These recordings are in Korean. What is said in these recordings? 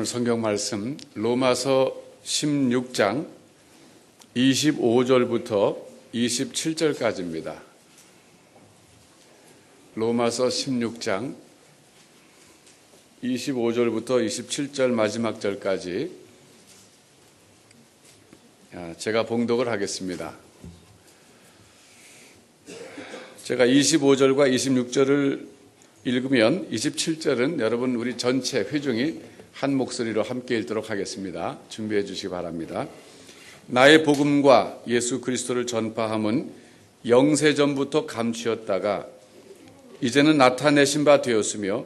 오늘 성경 말씀 로마서 16장 25절부터 27절까지입니다. 로마서 16장 25절부터 27절 마지막 절까지 제가 봉독을 하겠습니다. 제가 25절과 26절을 읽으면 27절은 여러분 우리 전체 회중이 한 목소리로 함께 읽도록 하겠습니다. 준비해 주시기 바랍니다. 나의 복음과 예수 그리스도를 전파함은 영세전부터 감추었다가 이제는 나타내신 바 되었으며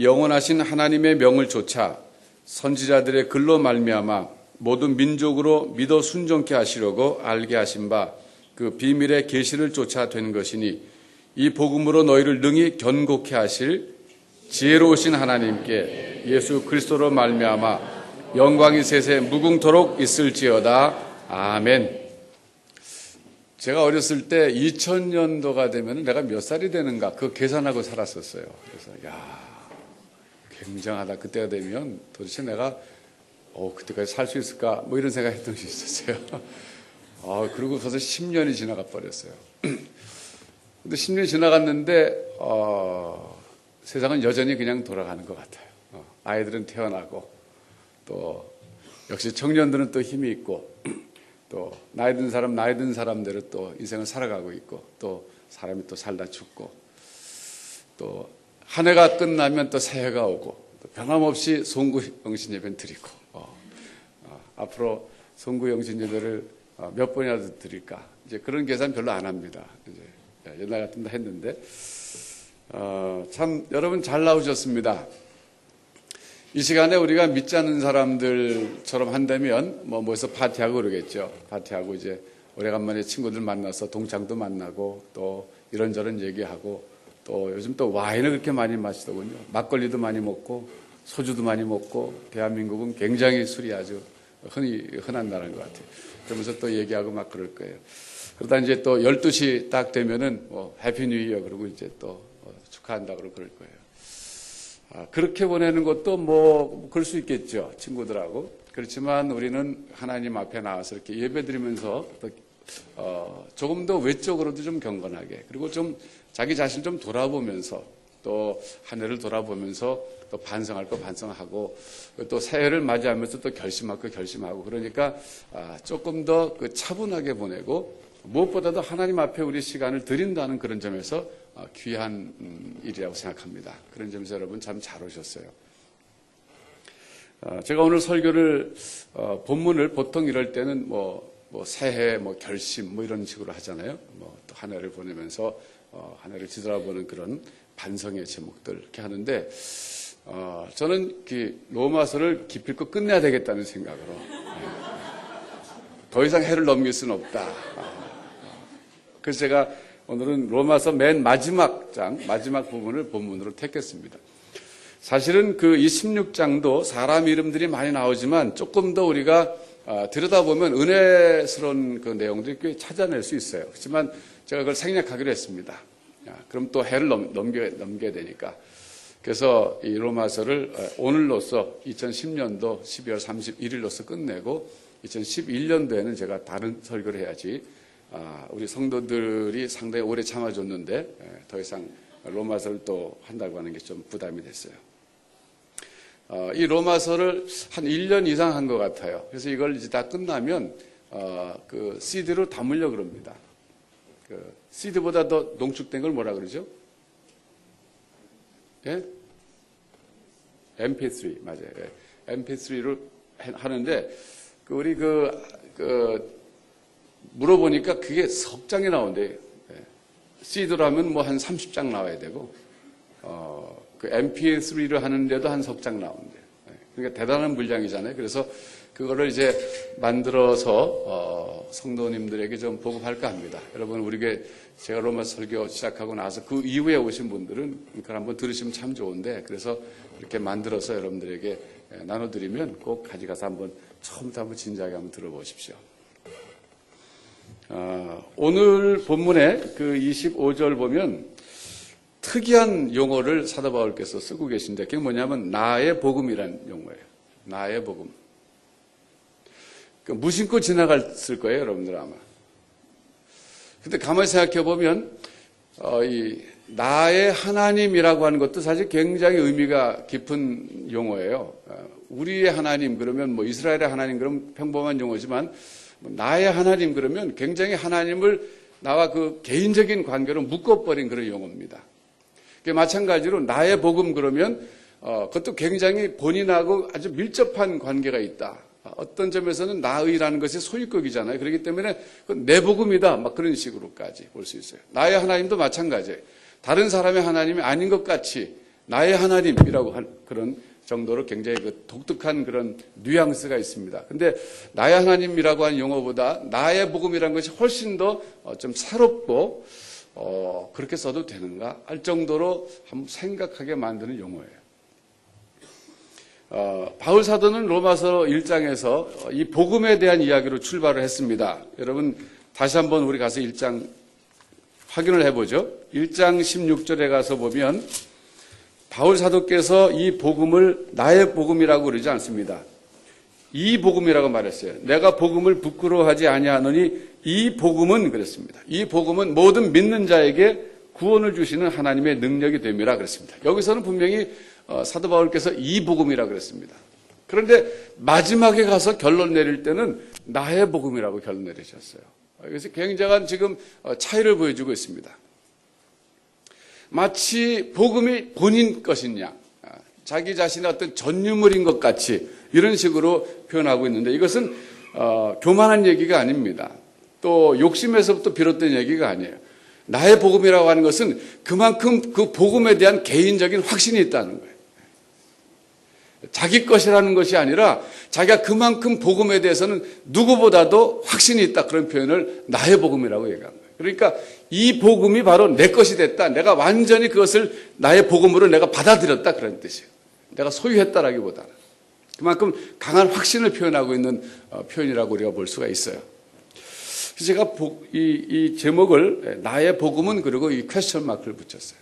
영원하신 하나님의 명을 좇아 선지자들의 글로 말미암아 모든 민족으로 믿어 순종케 하시려고 알게 하신 바 그 비밀의 계시를 쫓아 된 것이니 이 복음으로 너희를 능히 견고케 하실 지혜로우신 하나님께 예수 그리스도로 말미암아 영광이 세세 무궁토록 있을지어다. 아멘. 제가 어렸을 때 2000년도가 되면 내가 몇 살이 되는가 그 계산하고 살았었어요. 그래서 굉장하다. 그때가 되면 도대체 내가 그때까지 살 수 있을까 뭐 이런 생각 했던 적이 있었어요. 그리고 벌써 10년이 지나가 버렸어요. 근데 10년이 지나갔는데 세상은 여전히 그냥 돌아가는 것 같아요. 아이들은 태어나고 또 역시 청년들은 또 힘이 있고 또 나이 든 사람대로 또 인생을 살아가고 있고 또 사람이 또 살다 죽고 또 한 해가 끝나면 또 새해가 오고 또 변함없이 송구영신 예배는 드리고 앞으로 송구영신 예배를 몇 번이나 드릴까 이제 그런 계산 별로 안 합니다. 이제 옛날 같은 데 했는데 참 여러분 잘 나오셨습니다. 이 시간에 우리가 믿지 않는 사람들처럼 한다면 뭐에서 파티하고 그러겠죠. 파티하고 이제 오래간만에 친구들 만나서 동창도 만나고 또 이런저런 얘기하고 또 요즘 또 와인을 그렇게 많이 마시더군요. 막걸리도 많이 먹고 소주도 많이 먹고 대한민국은 굉장히 술이 아주 흔한 나라인 것 같아요. 그러면서 또 얘기하고 막 그럴 거예요. 그러다 이제 또 12시 딱 되면은 해피 뉴 이어 그러고 이제 또 축하한다 그러고 그럴 거예요. 그렇게 보내는 것도 그럴 수 있겠죠. 친구들하고. 그렇지만 우리는 하나님 앞에 나와서 이렇게 예배 드리면서 조금 더 외적으로도 좀 경건하게 그리고 좀 자기 자신 좀 돌아보면서 또 한 해를 돌아보면서 또 반성할 거 반성하고 또 새해를 맞이하면서 또 결심할 거 결심하고 그러니까 조금 더 차분하게 보내고 무엇보다도 하나님 앞에 우리 시간을 드린다는 그런 점에서 귀한 일이라고 생각합니다. 그런 점에서 여러분 참 잘 오셨어요. 제가 오늘 설교를 본문을 보통 이럴 때는 새해 결심 이런 식으로 하잖아요. 또 한 해를 보내면서 한 해를 뒤돌아보는 그런 반성의 제목들 이렇게 하는데 저는 로마서를 기필코 끝내야 되겠다는 생각으로 더 이상 해를 넘길 수는 없다. 그래서 제가 오늘은 로마서 맨 마지막 장, 마지막 부분을 본문으로 택했습니다. 사실은 이 16장도 사람 이름들이 많이 나오지만 조금 더 우리가 들여다보면 은혜스러운 그 내용들이 꽤 찾아낼 수 있어요. 그렇지만 제가 그걸 생략하기로 했습니다. 그럼 또 해를 넘겨야 되니까. 그래서 이 로마서를 오늘로써 2010년도 12월 31일로서 끝내고 2011년도에는 제가 다른 설교를 해야지 우리 성도들이 상당히 오래 참아줬는데 더 이상 로마서를 또 한다고 하는 게 좀 부담이 됐어요. 이 로마서를 한 1년 이상 한 것 같아요. 그래서 이걸 이제 다 끝나면 그 CD로 담으려고 그럽니다. CD보다 더 농축된 걸 뭐라 그러죠? 예? MP3 맞아요. 예. MP3로 하는데 우리 물어보니까 그게 석 장이 나온대요. CD로 하면 한 30장 나와야 되고 MP3를 하는데도 한 석 장 나온대요. 그러니까 대단한 물량이잖아요. 그래서 그거를 이제 만들어서 성도님들에게 좀 보급할까 합니다. 여러분 제가 로마 설교 시작하고 나서 그 이후에 오신 분들은 그걸 한번 들으시면 참 좋은데 그래서 이렇게 만들어서 여러분들에게 나눠드리면 꼭 가져가서 처음부터 한번 진지하게 한번 들어보십시오. 오늘 본문의 25절 보면 특이한 용어를 사도 바울께서 쓰고 계신데 그게 뭐냐면 나의 복음이라는 용어예요. 나의 복음. 무심코 지나갔을 거예요, 여러분들 아마. 근데 가만히 생각해 보면 이 나의 하나님이라고 하는 것도 사실 굉장히 의미가 깊은 용어예요. 우리의 하나님 그러면 뭐 이스라엘의 하나님 그러면 평범한 용어지만 나의 하나님 그러면 굉장히 하나님을 나와 그 개인적인 관계로 묶어버린 그런 용어입니다. 마찬가지로 나의 복음 그러면 그것도 굉장히 본인하고 아주 밀접한 관계가 있다. 어떤 점에서는 나의라는 것이 소유격이잖아요. 그렇기 때문에 내 복음이다. 막 그런 식으로까지 볼 수 있어요. 나의 하나님도 마찬가지예요. 다른 사람의 하나님이 아닌 것 같이 나의 하나님이라고 한 그런 정도로 굉장히 그 독특한 그런 뉘앙스가 있습니다. 근데 나의 하나님이라고 하는 용어보다 나의 복음이라는 것이 훨씬 더 좀 새롭고 그렇게 써도 되는가 할 정도로 한번 생각하게 만드는 용어예요. 바울 사도는 로마서 1장에서 이 복음에 대한 이야기로 출발을 했습니다. 여러분 다시 한번 우리 가서 1장 확인을 해보죠. 1장 16절에 가서 보면 바울 사도께서 이 복음을 나의 복음이라고 그러지 않습니다. 이 복음이라고 말했어요. 내가 복음을 부끄러워하지 아니하노니 이 복음은 그랬습니다. 이 복음은 모든 믿는 자에게 구원을 주시는 하나님의 능력이 됨이라 그랬습니다. 여기서는 분명히 사도 바울께서 이 복음이라고 그랬습니다. 그런데 마지막에 가서 결론 내릴 때는 나의 복음이라고 결론 내리셨어요. 그래서 굉장한 지금 차이를 보여주고 있습니다. 마치 복음이 본인 것이냐, 자기 자신의 어떤 전유물인 것 같이 이런 식으로 표현하고 있는데 이것은 교만한 얘기가 아닙니다. 또 욕심에서부터 비롯된 얘기가 아니에요. 나의 복음이라고 하는 것은 그만큼 그 복음에 대한 개인적인 확신이 있다는 거예요. 자기 것이라는 것이 아니라 자기가 그만큼 복음에 대해서는 누구보다도 확신이 있다. 그런 표현을 나의 복음이라고 얘기한 거예요. 그러니까 이 복음이 바로 내 것이 됐다. 내가 완전히 그것을 나의 복음으로 내가 받아들였다. 그런 뜻이에요. 내가 소유했다라기보다는. 그만큼 강한 확신을 표현하고 있는 표현이라고 우리가 볼 수가 있어요. 그래서 제가 이 제목을 나의 복음은 그리고 이 퀘스천 마크를 붙였어요.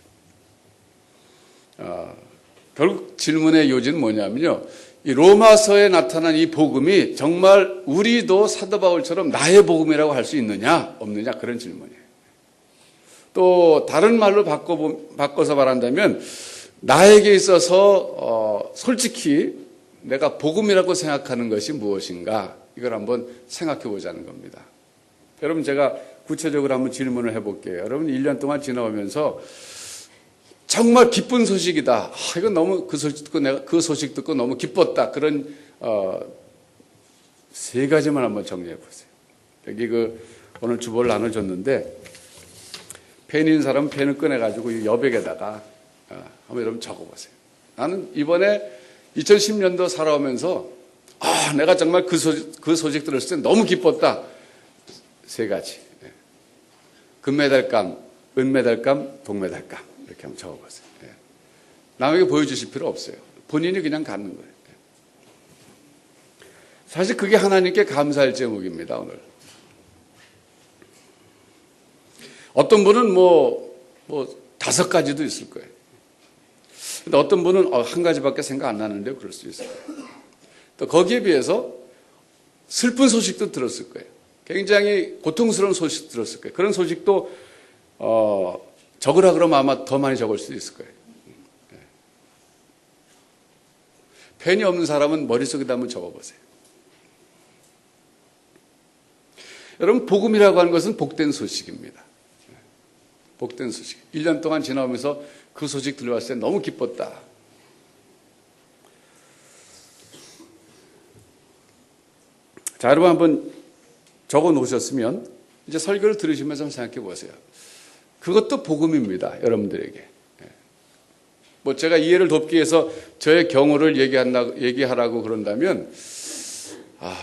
결국 질문의 요지는 뭐냐면요. 이 로마서에 나타난 이 복음이 정말 우리도 사도 바울처럼 나의 복음이라고 할 수 있느냐 없느냐 그런 질문이에요. 또 다른 말로 바꿔서 말한다면 나에게 있어서 솔직히 내가 복음이라고 생각하는 것이 무엇인가 이걸 한번 생각해 보자는 겁니다. 여러분 제가 구체적으로 한번 질문을 해볼게요. 여러분 1년 동안 지나오면서 정말 기쁜 소식이다. 이건 너무 그 소식 듣고 너무 기뻤다. 그런 세 가지만 한번 정리해 보세요. 여기 오늘 주보를 나눠줬는데 펜 있는 사람은 펜을 꺼내가지고 여백에다가 한번 여러분 적어보세요. 나는 이번에 2010년도 살아오면서 내가 정말 그 소식 들었을 때 너무 기뻤다. 세 가지. 금메달감, 은메달감, 동메달감. 이렇게 한번 적어보세요. 남에게 보여주실 필요 없어요. 본인이 그냥 갖는 거예요. 사실 그게 하나님께 감사할 제목입니다, 오늘. 어떤 분은 뭐 5가지도 있을 거예요. 근데 어떤 분은 한 가지밖에 생각 안 나는데요, 그럴 수 있어요. 또 거기에 비해서 슬픈 소식도 들었을 거예요. 굉장히 고통스러운 소식 들었을 거예요. 그런 소식도 적으라 그러면 아마 더 많이 적을 수도 있을 거예요. 펜이 없는 사람은 머릿속에다 한번 적어보세요. 여러분 복음이라고 하는 것은 복된 소식입니다. 복된 소식. 1년 동안 지나오면서 그 소식 들려왔을 때 너무 기뻤다. 자, 여러분 한번 적어 놓으셨으면 이제 설교를 들으시면서 한번 생각해 보세요. 그것도 복음입니다. 여러분들에게. 뭐 제가 이해를 돕기 위해서 저의 경우를 얘기하라고 그런다면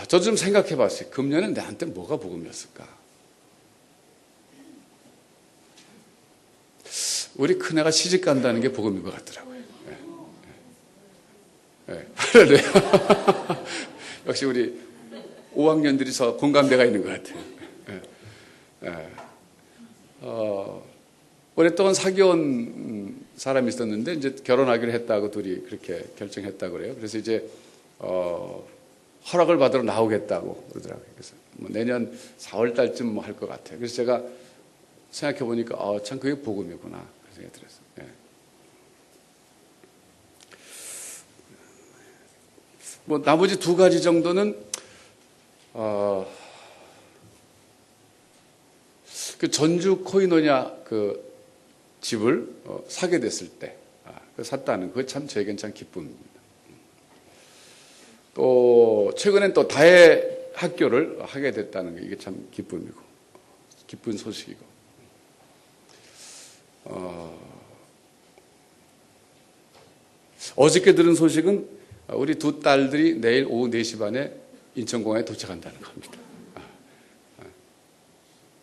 저 좀 생각해 봤어요. 금년에 나한테 뭐가 복음이었을까? 우리 큰애가 시집 간다는 게 복음인 것 같더라고요. 네. 역시 우리 5학년들이 공감대가 있는 것 같아요. 오랫동안 사귀어온 사람이 있었는데 이제 결혼하기로 했다고 둘이 그렇게 결정했다고 그래요. 그래서 이제 허락을 받으러 나오겠다고 그러더라고요. 그래서 뭐 내년 4월 달쯤 뭐 할 것 같아요. 그래서 제가 생각해 보니까 참 그게 복음이구나 그런 생각이 들었어요. 예. 뭐 나머지 두 가지 정도는 그 전주 코이노냐 그 집을 사게 됐을 때 샀다는 그게 참 저에겐 참 기쁨입니다. 또 최근엔 또 다해 학교를 하게 됐다는 게 이게 참 기쁨이고 기쁜 소식이고 어저께 들은 소식은 우리 두 딸들이 내일 오후 4시 반에 인천공항에 도착한다는 겁니다.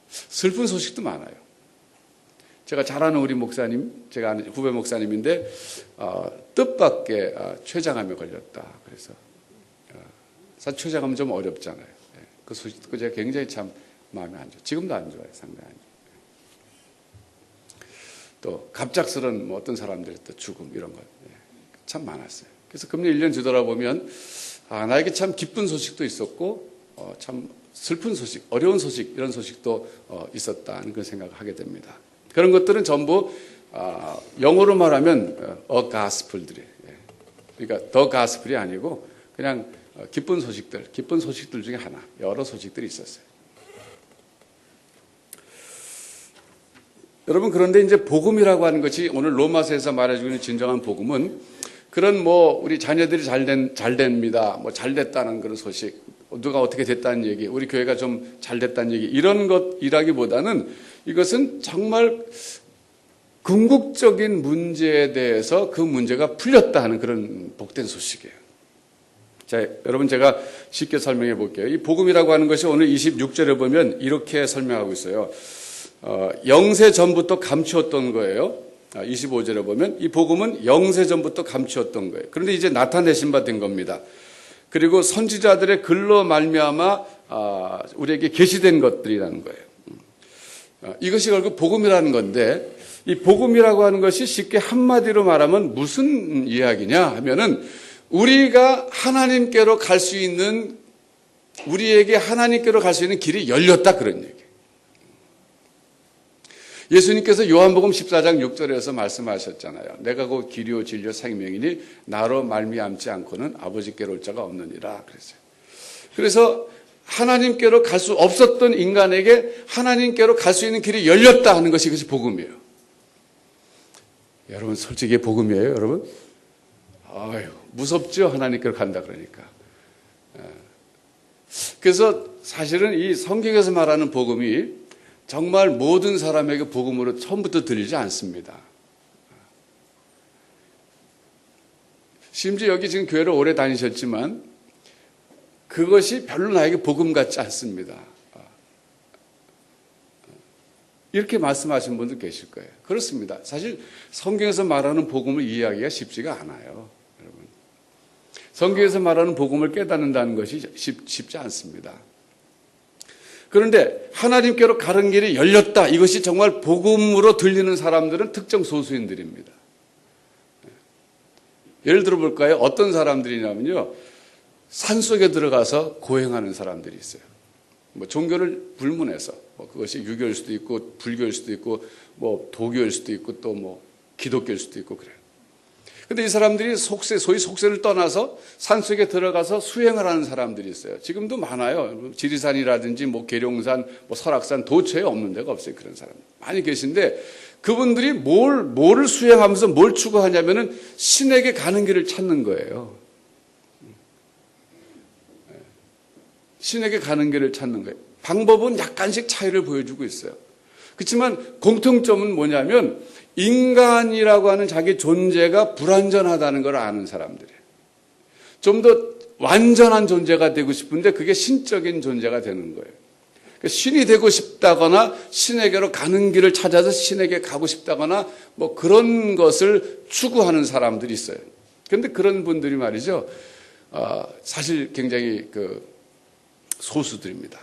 슬픈 소식도 많아요. 제가 잘 아는 우리 목사님, 제가 아는 후배 목사님인데 뜻밖의 췌장암에 걸렸다. 그래서 사실 췌장암은 좀 어렵잖아요. 그 소식 듣고 제가 굉장히 참 마음이 안 좋아요. 지금도 안 좋아요. 상당히 안 좋아요. 또 갑작스런 뭐 어떤 사람들의 또 죽음 이런 것 참 많았어요. 그래서 금년 1년 뒤돌아보면 나에게 참 기쁜 소식도 있었고 참 슬픈 소식, 어려운 소식 이런 소식도 있었다는 그런 생각을 하게 됩니다. 그런 것들은 전부 영어로 말하면 a gospel들이에요. 그러니까 the gospel이 아니고 그냥 기쁜 소식들 중에 하나, 여러 소식들이 있었어요. 여러분 그런데 이제 복음이라고 하는 것이 오늘 로마서에서 말해주고 있는 진정한 복음은 그런 뭐 우리 자녀들이 잘 됩니다, 뭐 잘 됐다는 그런 소식, 누가 어떻게 됐다는 얘기, 우리 교회가 좀 잘 됐다는 얘기 이런 것이라기보다는 이것은 정말 궁극적인 문제에 대해서 그 문제가 풀렸다 하는 그런 복된 소식이에요. 자, 여러분 제가 쉽게 설명해 볼게요. 이 복음이라고 하는 것이 오늘 26절에 보면 이렇게 설명하고 있어요. 영세 전부터 감추었던 거예요. 25절에 보면 이 복음은 영세 전부터 감추었던 거예요. 그런데 이제 나타내신 바 된 겁니다. 그리고 선지자들의 글로 말미암아 우리에게 계시된 것들이라는 거예요. 이것이 결국 복음이라는 건데 이 복음이라고 하는 것이 쉽게 한마디로 말하면 무슨 이야기냐 하면은 우리가 하나님께로 갈 수 있는 우리에게 하나님께로 갈 수 있는 길이 열렸다 그런 얘기예요. 예수님께서 요한복음 14장 6절에서 말씀하셨잖아요. 내가 곧 길이요 진리요 생명이니 나로 말미암지 않고는 아버지께로 올 자가 없느니라 그랬어요. 그래서 하나님께로 갈 수 없었던 인간에게 하나님께로 갈 수 있는 길이 열렸다 하는 것이 그것이 복음이에요. 여러분 솔직히 복음이에요, 여러분? 아유, 무섭죠? 하나님께로 간다 그러니까. 그래서 사실은 이 성경에서 말하는 복음이 정말 모든 사람에게 복음으로 처음부터 들리지 않습니다. 심지어 여기 지금 교회를 오래 다니셨지만 그것이 별로 나에게 복음 같지 않습니다. 이렇게 말씀하신 분들 계실 거예요. 그렇습니다. 사실 성경에서 말하는 복음을 이해하기가 쉽지가 않아요. 여러분. 성경에서 말하는 복음을 깨닫는다는 것이 쉽지 않습니다. 그런데 하나님께로 가는 길이 열렸다. 이것이 정말 복음으로 들리는 사람들은 특정 소수인들입니다. 예를 들어 볼까요? 어떤 사람들이냐면요. 산속에 들어가서 고행하는 사람들이 있어요. 뭐 종교를 불문해서 뭐 그것이 유교일 수도 있고 불교일 수도 있고 뭐 도교일 수도 있고 또 뭐 기독교일 수도 있고 그래요. 근데 이 사람들이 소위 속세를 떠나서 산속에 들어가서 수행을 하는 사람들이 있어요. 지금도 많아요. 지리산이라든지 뭐 계룡산, 뭐 설악산 도처에 없는 데가 없어요. 그런 사람 많이 계신데 그분들이 뭐를 수행하면서 뭘 추구하냐면은 신에게 가는 길을 찾는 거예요. 신에게 가는 길을 찾는 거예요. 방법은 약간씩 차이를 보여주고 있어요. 그렇지만 공통점은 뭐냐면 인간이라고 하는 자기 존재가 불완전하다는 걸 아는 사람들이에요. 좀 더 완전한 존재가 되고 싶은데 그게 신적인 존재가 되는 거예요. 신이 되고 싶다거나 신에게로 가는 길을 찾아서 신에게 가고 싶다거나 뭐 그런 것을 추구하는 사람들이 있어요. 그런데 그런 분들이 말이죠. 사실 굉장히 소수들입니다.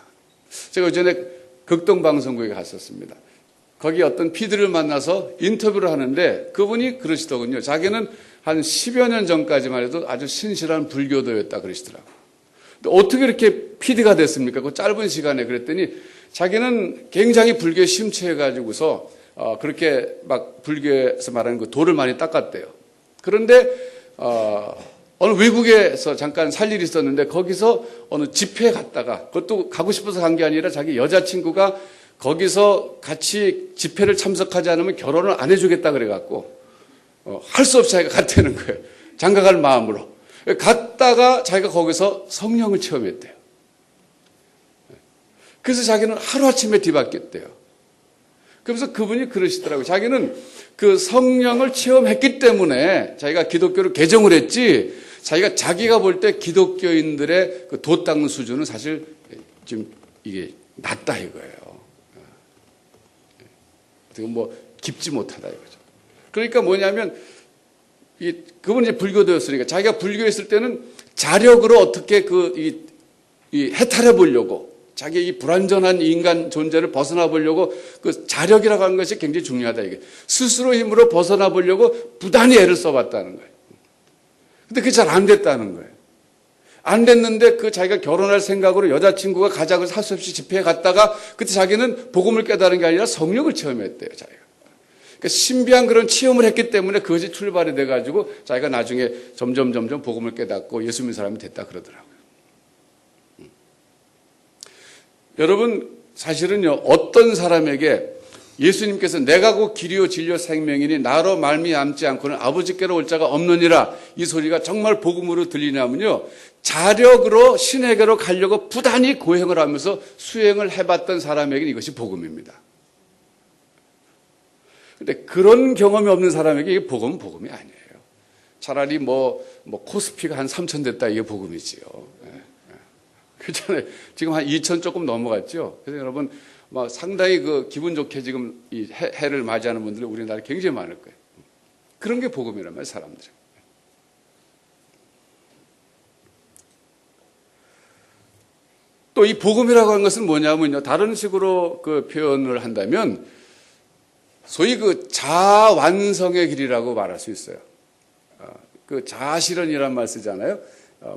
제가 전에 극동방송국에 갔었습니다. 거기 어떤 PD를 만나서 인터뷰를 하는데 그분이 그러시더군요. 자기는 한 10여 년 전까지만 해도 아주 신실한 불교도였다 그러시더라고요. 근데 어떻게 이렇게 PD가 됐습니까? 그 짧은 시간에 그랬더니 자기는 굉장히 불교에 심취해가지고서 그렇게 막 불교에서 말하는 그 도를 많이 닦았대요. 그런데 어느 외국에서 잠깐 살 일이 있었는데 거기서 어느 집회에 갔다가 그것도 가고 싶어서 간 게 아니라 자기 여자친구가 거기서 같이 집회를 참석하지 않으면 결혼을 안 해주겠다 그래갖고 할 수 없이 자기가 갔다는 거예요. 장가갈 마음으로. 갔다가 자기가 거기서 성령을 체험했대요. 그래서 자기는 하루아침에 뒤바뀌었대요. 그래서 그분이 그러시더라고요. 자기는 그 성령을 체험했기 때문에 자기가 기독교를 개종을 했지, 자기가 볼 때 기독교인들의 그 도 닦는 수준은 사실 지금 이게 낮다 이거예요. 지금 뭐 깊지 못하다 이거죠. 그러니까 뭐냐면 그분이 이제 불교도였으니까 자기가 불교했을 때는 자력으로 어떻게 이 해탈해 보려고 자기 이 불완전한 인간 존재를 벗어나 보려고 그 자력이라고 하는 것이 굉장히 중요하다 이게. 스스로 힘으로 벗어나 보려고 부단히 애를 써봤다는 거예요. 근데 그게 잘 안 됐다는 거예요. 안 됐는데 그 자기가 결혼할 생각으로 여자친구가 가자고 할 수 없이 집회에 갔다가 그때 자기는 복음을 깨달은 게 아니라 성령을 체험했대요, 자기가. 그러니까 신비한 그런 체험을 했기 때문에 그것이 출발이 돼가지고 자기가 나중에 점점 복음을 깨닫고 예수 믿는 사람이 됐다 그러더라고요. 여러분, 사실은요, 어떤 사람에게 예수님께서 내가 곧 길이요 진리요 생명이니 나로 말미암지 않고는 아버지께로 올 자가 없느니라 이 소리가 정말 복음으로 들리냐면요, 자력으로 신에게로 가려고 부단히 고행을 하면서 수행을 해봤던 사람에게는 이것이 복음입니다. 근데 그런 경험이 없는 사람에게 이게 복음이 아니에요. 차라리 뭐 코스피가 한 3,000 됐다 이게 복음이지요. 그렇잖아요. 지금 한 2,000 조금 넘어갔죠. 그래서 여러분 상당히 그 기분 좋게 지금 이 해를 맞이하는 분들이 우리나라에 굉장히 많을 거예요. 그런 게 복음이란 말이에요, 사람들이. 또 이 복음이라고 하는 것은 뭐냐면요, 다른 식으로 그 표현을 한다면 소위 그 자아 완성의 길이라고 말할 수 있어요. 그 자아실현이란 말 쓰잖아요.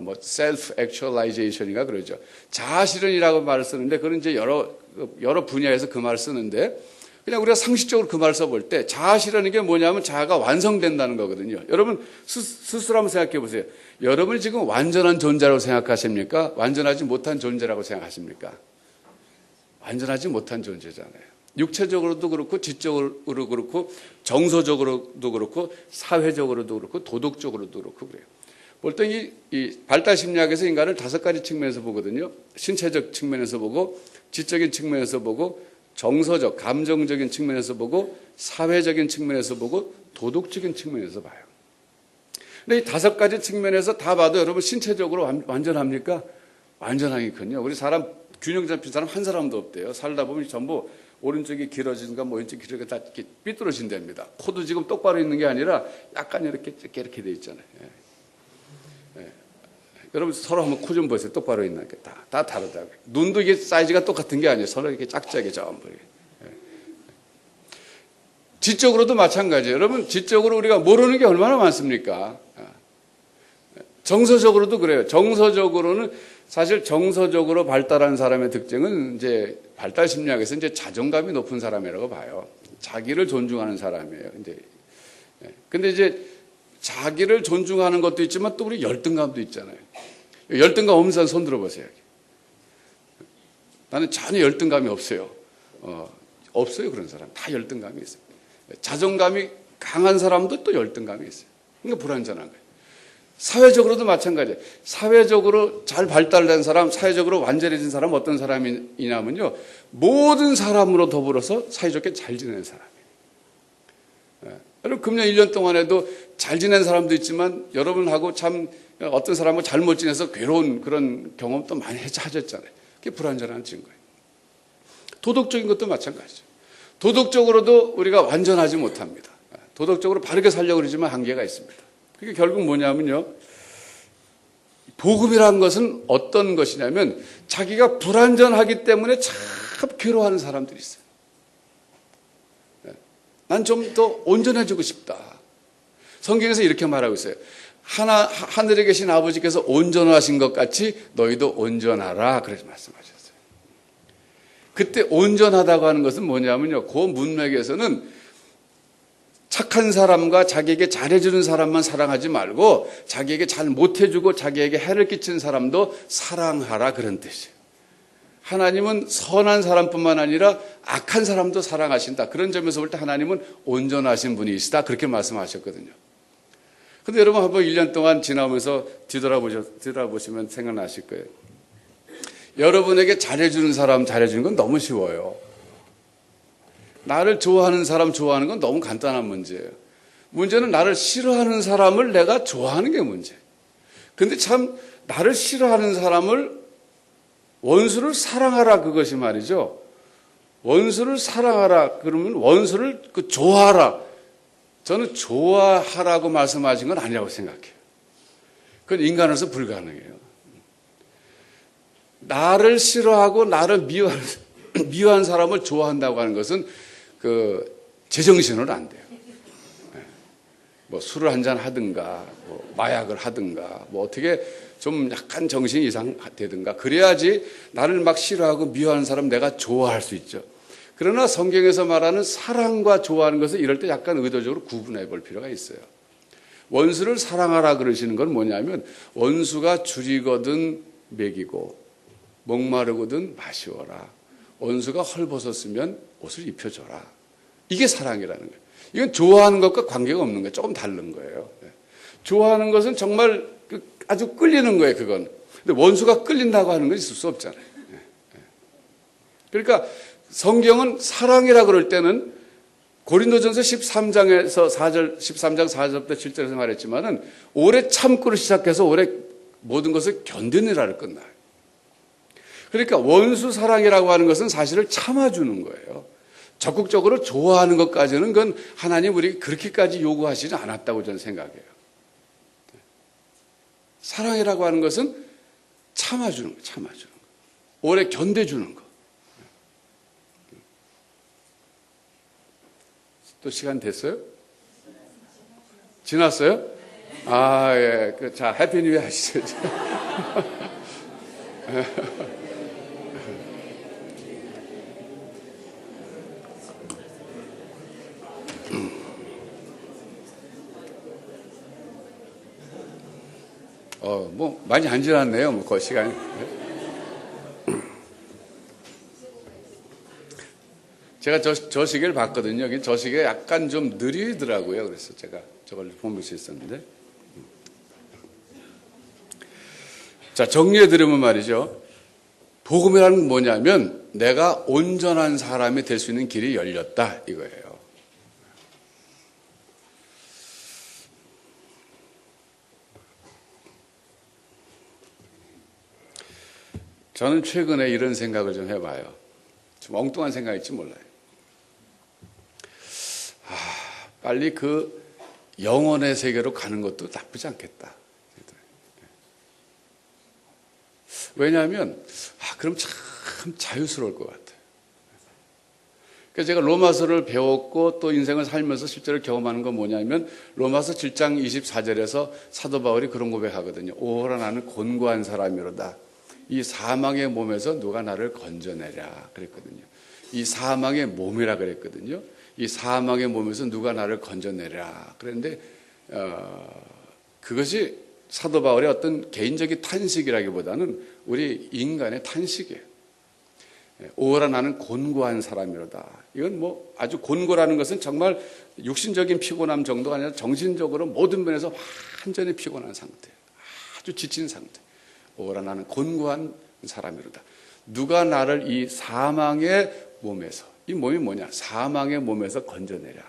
뭐 self actualization인가 그러죠. 자아실현이라고 말을 쓰는데 그건 이제 여러 분야에서 그 말을 쓰는데 그냥 우리가 상식적으로 그 말을 써볼 때 자아실현이 게 뭐냐면 자아가 완성된다는 거거든요. 여러분 스스로 한번 생각해 보세요. 여러분이 지금 완전한 존재라고 생각하십니까? 완전하지 못한 존재라고 생각하십니까? 완전하지 못한 존재잖아요. 육체적으로도 그렇고 지적으로 그렇고 정서적으로도 그렇고 사회적으로도 그렇고 도덕적으로도 그렇고 그래요. 볼 때 이 발달 심리학에서 인간을 5가지 측면에서 보거든요. 신체적 측면에서 보고, 지적인 측면에서 보고, 정서적, 감정적인 측면에서 보고, 사회적인 측면에서 보고, 도덕적인 측면에서 봐요. 근데 이 5가지 측면에서 다 봐도 여러분 신체적으로 완전합니까? 완전하겠군요. 우리 사람 균형 잡힌 사람 한 사람도 없대요. 살다 보면 전부 오른쪽이 길어지는가 뭐 왼쪽이 길어지는가 다 이렇게 삐뚤어진답니다. 코도 지금 똑바로 있는 게 아니라 약간 이렇게 돼 있잖아요. 여러분 서로 한번 코 좀 보세요. 똑바로 있나? 다 다르다고요. 눈도 이게 사이즈가 똑같은 게 아니에요. 서로 이렇게 짝짝이 전부. 지적으로도 마찬가지예요. 여러분 지적으로 우리가 모르는 게 얼마나 많습니까? 정서적으로도 그래요. 정서적으로는 사실 정서적으로 발달한 사람의 특징은 이제 발달 심리학에서 이제 자존감이 높은 사람이라고 봐요. 자기를 존중하는 사람이에요. 근데 이제 자기를 존중하는 것도 있지만 또 우리 열등감도 있잖아요. 열등감 없는 사람 손 들어보세요. 나는 전혀 열등감이 없어요. 없어요, 그런 사람. 다 열등감이 있어요. 자존감이 강한 사람도 또 열등감이 있어요. 그러니까 불완전한 거예요. 사회적으로도 마찬가지예요. 사회적으로 잘 발달된 사람, 사회적으로 완전해진 사람 어떤 사람이냐면요, 모든 사람으로 더불어서 사이좋게 잘 지내는 사람이에요. 여러분 금년 1년 동안에도 잘 지낸 사람도 있지만 여러분하고 참 어떤 사람하고 잘못 지내서 괴로운 그런 경험도 많이 하셨잖아요. 그게 불완전한 증거예요. 도덕적인 것도 마찬가지죠. 도덕적으로도 우리가 완전하지 못합니다. 도덕적으로 바르게 살려고 그러지만 한계가 있습니다. 그게 결국 뭐냐면요, 복음이라는 것은 어떤 것이냐면 자기가 불완전하기 때문에 참 괴로워하는 사람들이 있어요. 난 좀 더 온전해지고 싶다. 성경에서 이렇게 말하고 있어요. 하늘에 계신 아버지께서 온전하신 것 같이 너희도 온전하라. 그래서 말씀하셨어요. 그때 온전하다고 하는 것은 뭐냐면요. 그 문맥에서는 착한 사람과 자기에게 잘해주는 사람만 사랑하지 말고 자기에게 잘 못해주고 자기에게 해를 끼치는 사람도 사랑하라 그런 뜻이에요. 하나님은 선한 사람뿐만 아니라 악한 사람도 사랑하신다. 그런 점에서 볼 때 하나님은 온전하신 분이시다. 그렇게 말씀하셨거든요. 근데 여러분 한번 1년 동안 지나오면서 뒤돌아보시면 생각나실 거예요. 여러분에게 잘해주는 사람 잘해주는 건 너무 쉬워요. 나를 좋아하는 사람 좋아하는 건 너무 간단한 문제예요. 문제는 나를 싫어하는 사람을 내가 좋아하는 게 문제예요. 근데 참 나를 싫어하는 사람을 원수를 사랑하라 그것이 말이죠. 원수를 사랑하라 그러면 원수를 좋아하라. 저는 좋아하라고 말씀하신 건 아니라고 생각해요. 그건 인간으로서 불가능해요. 나를 싫어하고 나를 미워한 사람을 좋아한다고 하는 것은 제정신으로 안 돼요. 뭐 술을 한잔 하든가, 뭐 마약을 하든가, 뭐 어떻게 좀 약간 정신이 이상되든가, 그래야지 나를 막 싫어하고 미워하는 사람 내가 좋아할 수 있죠. 그러나 성경에서 말하는 사랑과 좋아하는 것은 이럴 때 약간 의도적으로 구분해 볼 필요가 있어요. 원수를 사랑하라 그러시는 건 뭐냐면 원수가 줄이거든 먹이고 목마르거든 마시워라. 원수가 헐벗었으면 옷을 입혀줘라. 이게 사랑이라는 거예요. 이건 좋아하는 것과 관계가 없는 거예요. 조금 다른 거예요. 좋아하는 것은 정말 아주 끌리는 거예요. 그건. 근데 원수가 끌린다고 하는 건 있을 수 없잖아요. 그러니까 성경은 사랑이라 그럴 때는 고린도전서 13장에서 4절, 13장 4절부터 7절에서 말했지만은 오래 참고를 시작해서 오래 모든 것을 견디느라를 끝나요. 그러니까 원수 사랑이라고 하는 것은 사실을 참아주는 거예요. 적극적으로 좋아하는 것까지는 그건 하나님 우리에게 그렇게까지 요구하시지 않았다고 저는 생각해요. 사랑이라고 하는 것은 참아주는 거, 참아주는 거. 오래 견뎌주는 거. 또 시간 됐어요? 지났어요? 아, 예. 자, 해피 뉴 이어 하시죠. 뭐, 많이 안 지났네요. 뭐, 그 시간이. 제가 저 시계를 봤거든요. 저 시계 약간 좀 느리더라고요. 그래서 제가 저걸 보면서 있었는데. 자, 정리해 드리면 말이죠. 복음이라는 건 뭐냐면 내가 온전한 사람이 될 수 있는 길이 열렸다 이거예요. 저는 최근에 이런 생각을 좀 해봐요. 좀 엉뚱한 생각일지 몰라요. 빨리 그 영혼의 세계로 가는 것도 나쁘지 않겠다. 왜냐하면 그럼 참 자유스러울 것 같아요. 그래서 제가 로마서를 배웠고 또 인생을 살면서 실제로 경험하는 건 뭐냐면 로마서 7장 24절에서 사도 바울이 그런 고백하거든요. 오호라 나는 곤고한 사람이로다. 이 사망의 몸에서 누가 나를 건져내랴 그랬거든요. 이 사망의 몸이라 그랬거든요. 이 사망의 몸에서 누가 나를 건져내랴 그랬는데 그것이 사도 바울의 어떤 개인적인 탄식이라기보다는 우리 인간의 탄식이에요. 오호라 나는 곤고한 사람이로다. 이건 뭐 아주 곤고라는 것은 정말 육신적인 피곤함 정도가 아니라 정신적으로 모든 면에서 완전히 피곤한 상태, 아주 지친 상태. 오호라 나는 곤고한 사람이로다. 누가 나를 이 사망의 몸에서, 이 몸이 뭐냐? 사망의 몸에서 건져내랴.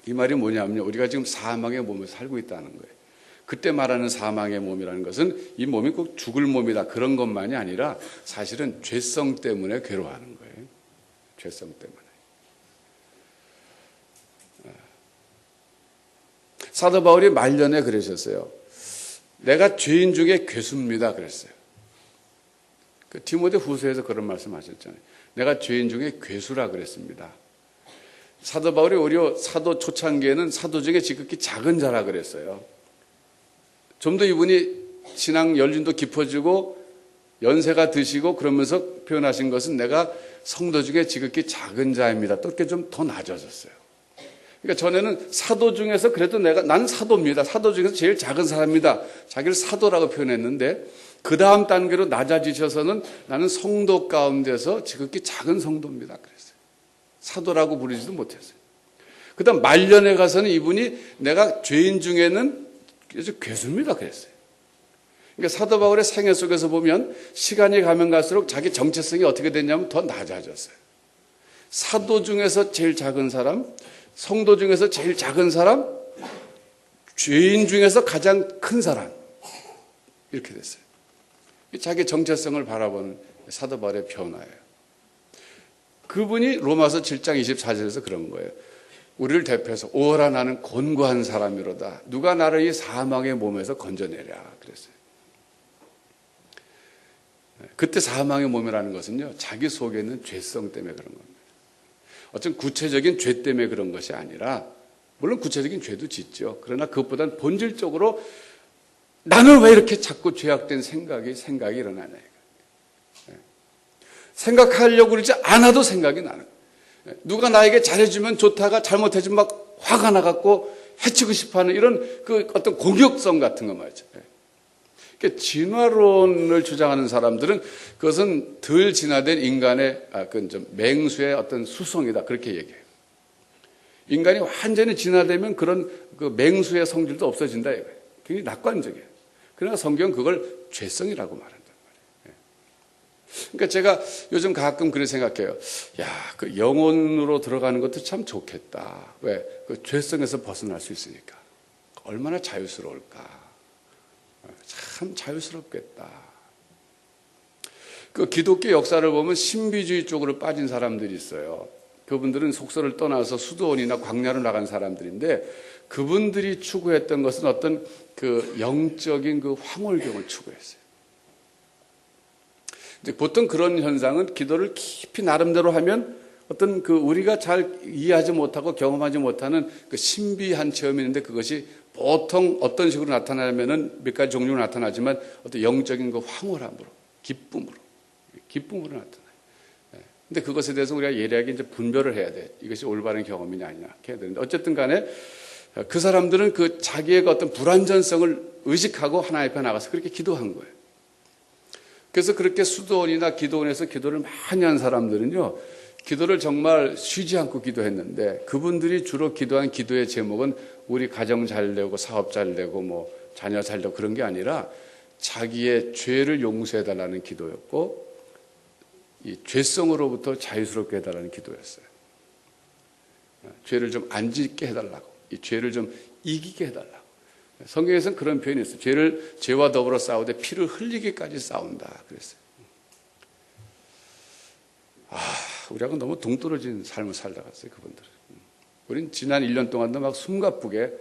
이 말이 뭐냐면요. 우리가 지금 사망의 몸에서 살고 있다는 거예요. 그때 말하는 사망의 몸이라는 것은 이 몸이 꼭 죽을 몸이다 그런 것만이 아니라 사실은 죄성 때문에 괴로워하는 거예요. 죄성 때문에. 사도 바울이 말년에 그러셨어요. 내가 죄인 중에 괴수입니다 그랬어요. 그 디모데 후서에서 그런 말씀 하셨잖아요. 내가 죄인 중에 괴수라 그랬습니다. 사도 바울이 오히려 사도 초창기에는 사도 중에 지극히 작은 자라 그랬어요. 좀 더 이분이 신앙 연륜도 깊어지고 연세가 드시고 그러면서 표현하신 것은 내가 성도 중에 지극히 작은 자입니다. 또 이렇게 좀 더 낮아졌어요. 그러니까 전에는 사도 중에서 그래도 나는 사도입니다. 사도 중에서 제일 작은 사람입니다. 자기를 사도라고 표현했는데 그 다음 단계로 낮아지셔서는 나는 성도 가운데서 지극히 작은 성도입니다. 그랬어요. 사도라고 부르지도 못했어요. 그 다음 말년에 가서는 이분이 내가 죄인 중에는 괴수입니다. 그랬어요. 그러니까 사도 바울의 생애 속에서 보면 시간이 가면 갈수록 자기 정체성이 어떻게 됐냐면 더 낮아졌어요. 사도 중에서 제일 작은 사람, 성도 중에서 제일 작은 사람, 죄인 중에서 가장 큰 사람, 이렇게 됐어요. 자기 정체성을 바라보는 사도 바울의 변화예요. 그분이 로마서 7장 24절에서 그런 거예요. 우리를 대표해서 오라 나는 곤고한 사람이로다. 누가 나를 이 사망의 몸에서 건져내랴 그랬어요. 그때 사망의 몸이라는 것은요, 자기 속에 있는 죄성 때문에 그런 겁니다. 어떤 구체적인 죄 때문에 그런 것이 아니라, 물론 구체적인 죄도 짓죠. 그러나 그것보다는 본질적으로 나는 왜 이렇게 자꾸 죄악된 생각이 일어나냐. 생각하려고 그러지 않아도 생각이 나는 거예요. 누가 나에게 잘해주면 좋다가 잘못해주면 막 화가 나갖고 해치고 싶어하는 이런 그 어떤 공격성 같은 거 말이죠. 그러니까 진화론을 주장하는 사람들은 그것은 덜 진화된 인간의 맹수의 어떤 수성이다 그렇게 얘기해요. 인간이 완전히 진화되면 그런 그 맹수의 성질도 없어진다 이거예요. 굉장히 낙관적이에요. 그러나 성경은 그걸 죄성이라고 말한단 말이에요. 그러니까 제가 요즘 가끔 그렇게 생각해요. 야, 그 영혼으로 들어가는 것도 참 좋겠다. 왜? 그 죄성에서 벗어날 수 있으니까. 얼마나 자유스러울까. 참 자유스럽겠다. 그 기독교 역사를 보면 신비주의 쪽으로 빠진 사람들이 있어요. 그분들은 속서를 떠나서 수도원이나 광야로 나간 사람들인데 그분들이 추구했던 것은 어떤 그 영적인 그 황홀경을 추구했어요. 이제 보통 그런 현상은 기도를 깊이 나름대로 하면 어떤 그 우리가 잘 이해하지 못하고 경험하지 못하는 그 신비한 체험이 있는데 그것이 보통 어떤 식으로 나타나냐면은 몇 가지 종류로 나타나지만 어떤 영적인 그 황홀함으로, 기쁨으로 나타나요. 근데 그것에 대해서 우리가 예리하게 이제 분별을 해야 돼. 이것이 올바른 경험이냐 아니냐 이렇게 해야 되는데 어쨌든 간에 그 사람들은 그 자기의 어떤 불완전성을 의식하고 하나님 앞에 나가서 그렇게 기도한 거예요. 그래서 그렇게 수도원이나 기도원에서 기도를 많이 한 사람들은요, 기도를 정말 쉬지 않고 기도했는데 그분들이 주로 기도한 기도의 제목은 우리 가정 잘 되고 사업 잘 되고 뭐 자녀 잘 되고 그런 게 아니라 자기의 죄를 용서해달라는 기도였고 이 죄성으로부터 자유스럽게 해달라는 기도였어요. 죄를 좀 안 짓게 해달라고, 이 죄를 좀 이기게 해달라고. 성경에서는 그런 표현이 있어요. 죄와 더불어 싸우되 피를 흘리기까지 싸운다 그랬어요. 우리하고 너무 동떨어진 삶을 살다 갔어요, 그분들은. 우린 지난 1년 동안도 막 숨가쁘게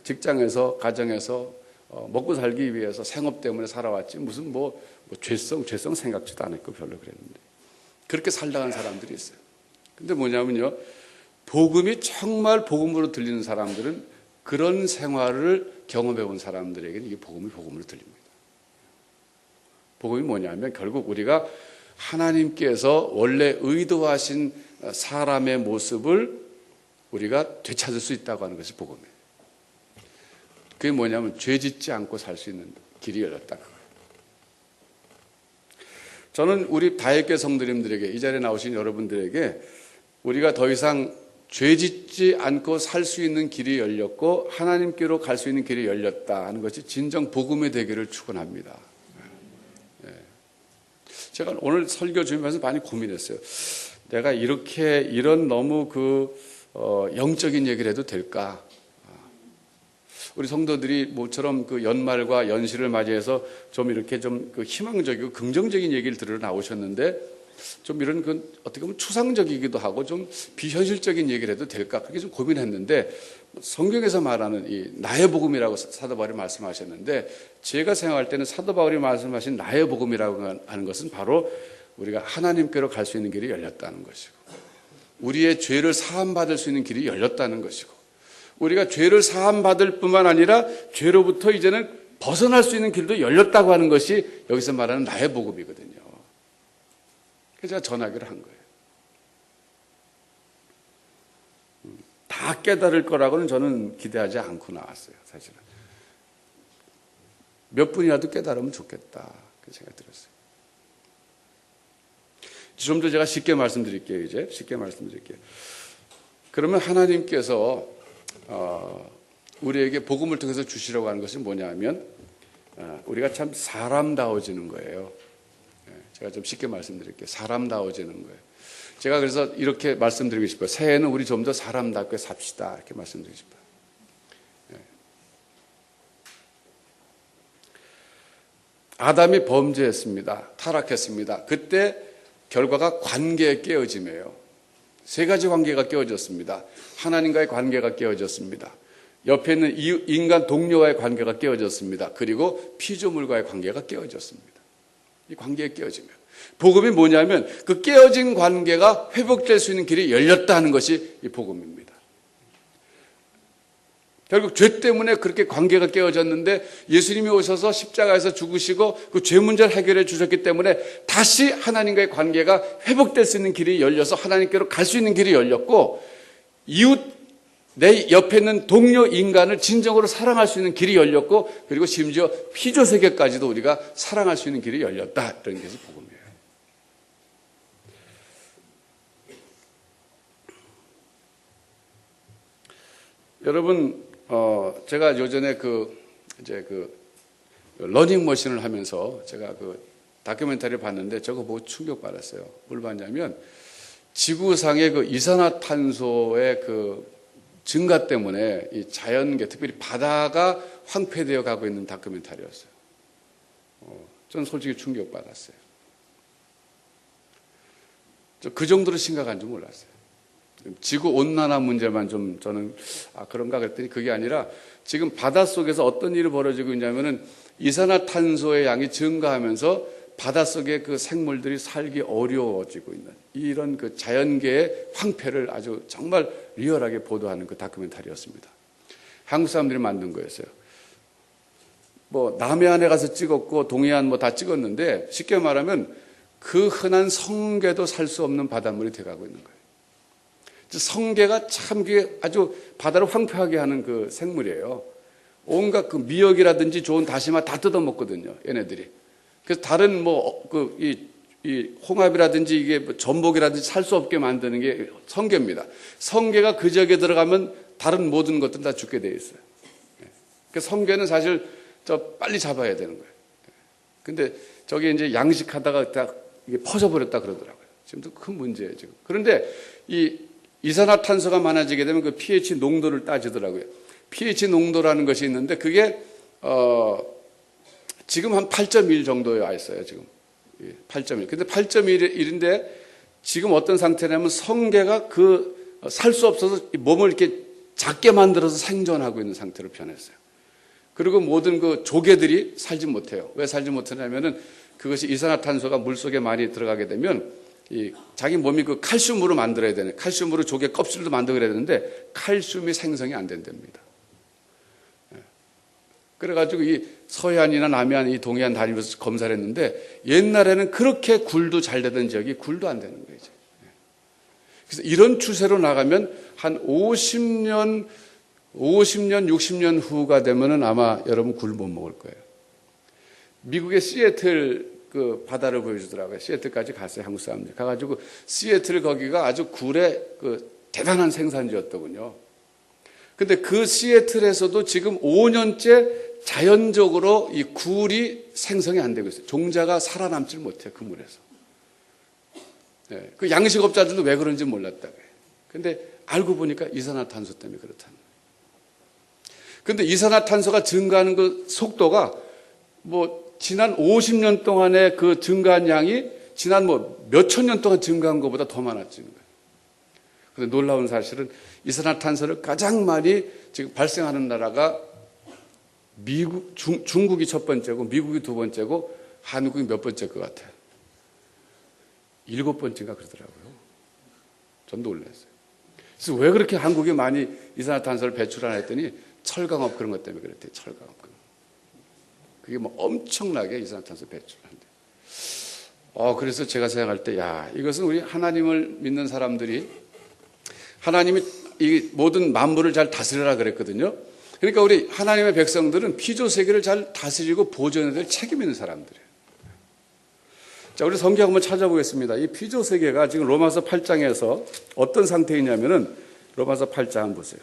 직장에서, 가정에서 먹고 살기 위해서 생업 때문에 살아왔지, 무슨 죄성 생각지도 않았고 별로 그랬는데. 그렇게 살다간 사람들이 있어요. 근데 뭐냐면요, 복음이 정말 복음으로 들리는 사람들은 그런 생활을 경험해 본 사람들에게는 이게 복음으로 들립니다. 복음이 뭐냐면 결국 우리가 하나님께서 원래 의도하신 사람의 모습을 우리가 되찾을 수 있다고 하는 것이 복음이에요. 그게 뭐냐면 죄 짓지 않고 살 수 있는 길이 열렸다. 저는 우리 다윗교회 성도님들에게, 이 자리에 나오신 여러분들에게 우리가 더 이상 죄 짓지 않고 살 수 있는 길이 열렸고 하나님께로 갈 수 있는 길이 열렸다 하는 것이 진정 복음의 되기를 축원합니다. 제가 오늘 설교 준비하면서 많이 고민했어요. 내가 이런 너무 영적인 얘기를 해도 될까? 우리 성도들이 모처럼 그 연말과 연시를 맞이해서 좀 이렇게 좀 그 희망적이고 긍정적인 얘기를 들으러 나오셨는데 좀 이런 어떻게 보면 추상적이기도 하고 좀 비현실적인 얘기를 해도 될까? 그렇게 좀 고민했는데 성경에서 말하는 이 나의 복음이라고 사도 바울이 말씀하셨는데 제가 생각할 때는 사도 바울이 말씀하신 나의 복음이라고 하는 것은 바로 우리가 하나님께로 갈 수 있는 길이 열렸다는 것이고 우리의 죄를 사함받을 수 있는 길이 열렸다는 것이고, 우리가 죄를 사함받을 뿐만 아니라 죄로부터 이제는 벗어날 수 있는 길도 열렸다고 하는 것이 여기서 말하는 나의 복음이거든요. 그래서 제가 전하기를 한 거예요. 다 깨달을 거라고는 저는 기대하지 않고 나왔어요, 사실은. 몇 분이라도 깨달으면 좋겠다, 그 생각이 들었어요. 좀 더 제가 쉽게 말씀드릴게요, 이제. 쉽게 말씀드릴게요. 그러면 하나님께서, 우리에게 복음을 통해서 주시려고 하는 것이 뭐냐 하면, 우리가 참 사람다워지는 거예요. 제가 좀 쉽게 말씀드릴게요. 사람다워지는 거예요. 제가 그래서 이렇게 말씀드리고 싶어요. 새해에는 우리 좀 더 사람답게 삽시다. 이렇게 말씀드리고 싶어요. 아담이 범죄했습니다. 타락했습니다. 그때 결과가 관계의 깨어짐이에요. 세 가지 관계가 깨어졌습니다. 하나님과의 관계가 깨어졌습니다. 옆에 있는 인간 동료와의 관계가 깨어졌습니다. 그리고 피조물과의 관계가 깨어졌습니다. 이 관계에 깨어지면 복음이 뭐냐면 그 깨어진 관계가 회복될 수 있는 길이 열렸다는 것이 이 복음입니다. 결국 죄 때문에 그렇게 관계가 깨어졌는데 예수님이 오셔서 십자가에서 죽으시고 그 죄 문제를 해결해 주셨기 때문에 다시 하나님과의 관계가 회복될 수 있는 길이 열려서 하나님께로 갈 수 있는 길이 열렸고, 이웃 내 옆에 있는 동료 인간을 진정으로 사랑할 수 있는 길이 열렸고, 그리고 심지어 피조 세계까지도 우리가 사랑할 수 있는 길이 열렸다, 이런 것이 복음이에요. 여러분, 제가 요전에 러닝머신을 하면서 제가 다큐멘터리를 봤는데 저거 보고 충격받았어요. 뭘 봤냐면 지구상의 이산화탄소의 증가 때문에 이 자연계, 특별히 바다가 황폐되어 가고 있는 다큐멘터리였어요. 저는 솔직히 충격받았어요. 그 정도로 심각한 줄 몰랐어요. 지구 온난화 문제만 좀 저는 그런가 그랬더니 그게 아니라 지금 바닷속에서 어떤 일이 벌어지고 있냐면은 이산화탄소의 양이 증가하면서 바닷속의 그 생물들이 살기 어려워지고 있는 이런 자연계의 황폐를 아주 정말 리얼하게 보도하는 그 다큐멘터리였습니다. 한국 사람들이 만든 거였어요. 남해안에 가서 찍었고 동해안 다 찍었는데 쉽게 말하면 그 흔한 성게도 살 수 없는 바닷물이 돼가고 있는 거예요. 성게가 참 아주 바다를 황폐하게 하는 그 생물이에요. 온갖 미역이라든지 좋은 다시마 다 뜯어먹거든요, 얘네들이. 그래서 다른 이 홍합이라든지 이게 전복이라든지 살 수 없게 만드는 게 성게입니다. 성게가 그 지역에 들어가면 다른 모든 것들 다 죽게 돼 있어요. 그래서 성게는 사실 빨리 잡아야 되는 거예요. 근데 저게 이제 양식하다가 딱 이게 퍼져버렸다 그러더라고요. 지금도 큰 문제예요, 지금. 그런데 이산화탄소가 많아지게 되면 그 pH 농도를 따지더라고요. pH 농도라는 것이 있는데 그게 지금 한 8.1 정도에 와 있어요, 지금. 8.1. 근데 8.1인데 지금 어떤 상태냐면 성게가 살 수 없어서 몸을 이렇게 작게 만들어서 생존하고 있는 상태로 변했어요. 그리고 모든 조개들이 살지 못해요. 왜 살지 못하냐면은 그것이 이산화탄소가 물속에 많이 들어가게 되면 자기 몸이 칼슘으로 만들어야 되는, 칼슘으로 조개 껍질도 만들어야 되는데 칼슘이 생성이 안 된답니다. 그래가지고 이 서해안이나 남해안, 이 동해안 다니면서 검사를 했는데 옛날에는 그렇게 굴도 잘 되던 지역이 굴도 안 되는 거예요. 그래서 이런 추세로 나가면 한 50년, 60년 후가 되면은 아마 여러분 굴 못 먹을 거예요. 미국의 시애틀 바다를 보여주더라고요. 시애틀까지 갔어요, 한국 사람들이. 가가지고 시애틀 거기가 아주 굴의 대단한 생산지였더군요. 근데 그 시애틀에서도 지금 5년째 자연적으로 이 굴이 생성이 안 되고 있어요. 종자가 살아남질 못해요, 그 물에서. 네, 그 양식업자들도 왜 그런지 몰랐다고요. 근데 알고 보니까 이산화탄소 때문에 그렇다는 거예요. 근데 이산화탄소가 증가하는 그 속도가 지난 50년 동안의 그 증가한 양이 지난 몇천 년 동안 증가한 것보다 더 많아지는 거예요. 그런데 놀라운 사실은 이산화탄소를 가장 많이 지금 발생하는 나라가 중국이 첫 번째고 미국이 두 번째고 한국이 몇 번째 것 같아요. 7번째인가 그러더라고요. 전 놀랐어요. 그래서 왜 그렇게 한국이 많이 이산화탄소를 배출하나 했더니 철강업 그런 것 때문에 그랬대요. 철강업. 그게 뭐 엄청나게 이산화탄소 배출한대. 그래서 제가 생각할 때, 이것은 우리 하나님을 믿는 사람들이 하나님이 이 모든 만물을 잘 다스리라 그랬거든요. 그러니까 우리 하나님의 백성들은 피조 세계를 잘 다스리고 보존해야 될 책임 있는 사람들이에요. 자, 우리 성경 한번 찾아보겠습니다. 이 피조 세계가 지금 로마서 8장에서 어떤 상태이냐면은 로마서 8장 한번 보세요.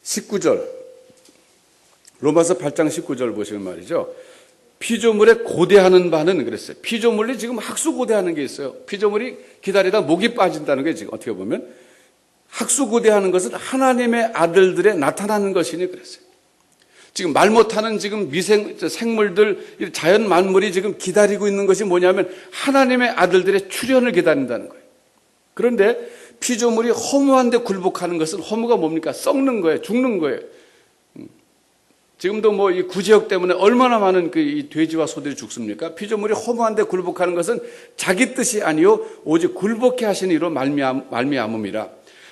19절, 로마서 8장 19절 보시면 말이죠. 피조물에 고대하는 바는 그랬어요. 피조물이 지금 학수고대하는 게 있어요. 피조물이 기다리다 목이 빠진다는 게 지금 어떻게 보면 학수고대하는 것은 하나님의 아들들에 나타나는 것이니 그랬어요. 지금 말 못하는 지금 생물들, 자연 만물이 지금 기다리고 있는 것이 뭐냐면 하나님의 아들들의 출현을 기다린다는 거예요. 그런데 피조물이 허무한데 굴복하는 것은 허무가 뭡니까? 썩는 거예요. 죽는 거예요. 지금도 뭐 이 구제역 때문에 얼마나 많은 이 돼지와 소들이 죽습니까? 피조물이 허무한데 굴복하는 것은 자기 뜻이 아니요 오직 굴복해 하신 이로 말미암음이라.